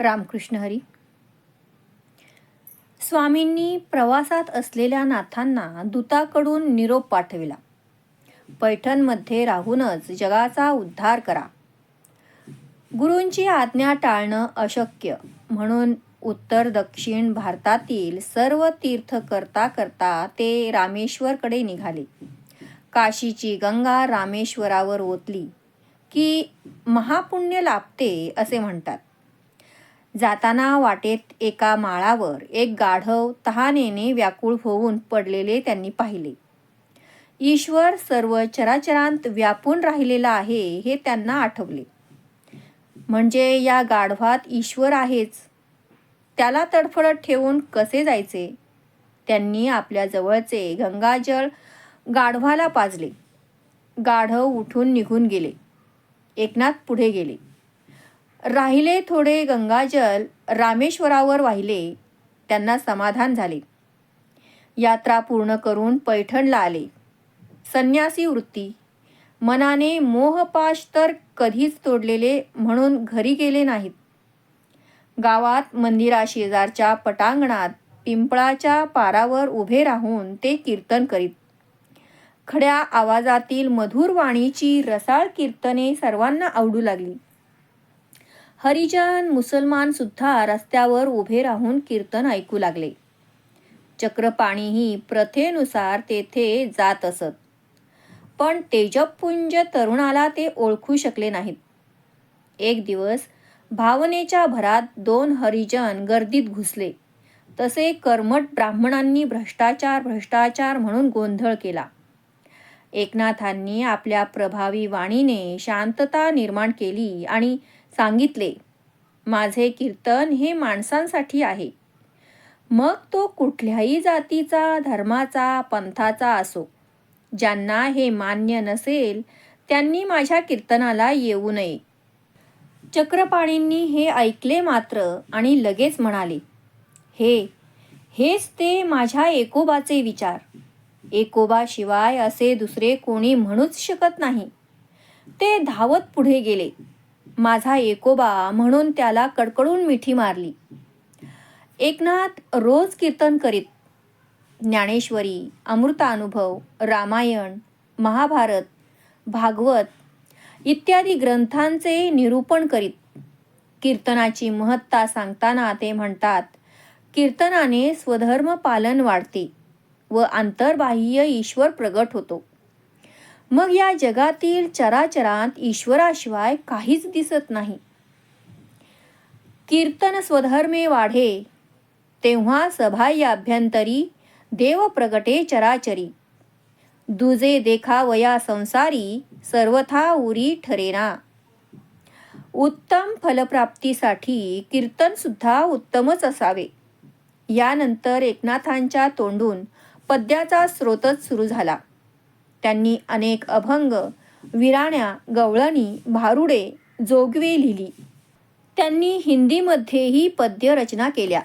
रामकृष्ण हरी. स्वामींनी प्रवासात असलेल्या नाथांना दूताकडून निरोप पाठविला. पैठणमध्ये राहूनच जगाचा उद्धार करा. गुरूंची आज्ञा टाळणं अशक्य म्हणून उत्तर दक्षिण भारतातील सर्व तीर्थ करता करता ते रामेश्वरकडे निघाले. काशीची गंगा रामेश्वरावर ओतली की महापुण्य लाभते असे म्हणतात. जाताना वाटेत एका माळावर एक गाढव तहानेने व्याकुळ होऊन पडलेले त्यांनी पाहिले. ईश्वर सर्व चराचरांत व्यापून राहिलेला आहे हे त्यांना आठवले. म्हणजे या गाढवात ईश्वर आहेच, त्याला तडफडत ठेवून कसे जायचे? त्यांनी आपल्या जवळचे गंगाजळ गाढवाला पाजले. गाढव उठून निघून गेले. एकनाथ पुढे गेले. राहिले थोडे गंगाजल रामेश्वरावर वाहिले. त्यांना समाधान झाले. यात्रा पूर्ण करून पैठणला आले. संन्यासी वृत्ती, मनाने मोहपाश तर कधीच तोडलेले म्हणून घरी गेले नाहीत. गावात मंदिराशेजारच्या पटांगणात पिंपळाच्या पारावर उभे राहून ते कीर्तन करीत. खड्या आवाजातील मधुर वाणीची रसाळ कीर्तने सर्वांना आवडू लागली. हरिजन मुसलमान सुद्धा रस्त्यावर उभे राहून कीर्तन ऐकू लागले. चक्रपाणीही प्रथेनुसार तेथे जात असत, पण तेजपुंज तरुणाला ते ओळखू शकले नाहीत. एक दिवस भावनेच्या भरात 2 हरिजन गर्दीत घुसले. तसे कर्मठ ब्राह्मणांनी भ्रष्टाचार म्हणून गोंधळ केला. एकनाथांनी आपल्या प्रभावी वाणीने शांतता निर्माण केली आणि सांगितले, माझे कीर्तन हे माणसांसाठी आहे. मग तो कुठल्याही जातीचा, धर्माचा, पंथाचा असो. ज्यांना हे मान्य नसेल त्यांनी माझ्या कीर्तनाला येऊ नये. चक्रपाणींनी हे ऐकले मात्र आणि लगेच म्हणाले, हेच ते माझ्या एकोबाचे विचार. एकोबाशिवाय असे दुसरे कोणी म्हणूच शकत नाही. ते धावत पुढे गेले. माझा एकोबा म्हणून त्याला कडकडून मिठी मारली. एकनाथ रोज कीर्तन करीत. ज्ञानेश्वरी, अमृतानुभव, रामायण, महाभारत, भागवत इत्यादी ग्रंथांचे निरूपण करीत. कीर्तनाची महत्ता सांगताना ते म्हणतात, कीर्तनाने स्वधर्म पालन वाढते व अंतर्बाह्य ईश्वर प्रगट होतो. मग या जगातील चराचरांत ईश्वराशिवाय काहीच दिसत नाही. कीर्तन स्वधर्मे वाढे तेव्हा सबाह्याभ्यंतरी देव प्रगटे चराचरी. दुजे देखावया संसारी सर्वथा उरी ठरेना. उत्तम फलप्राप्तीसाठी कीर्तन सुद्धा उत्तमच असावे. यानंतर एकनाथांच्या तोंडून पद्याचा स्रोतच सुरू झाला. त्यांनी अनेक अभंग, विराण्या, गवळणी, भारुडे, जोगवे लिहिली. त्यांनी हिंदीमध्येही पद्य रचना केल्या.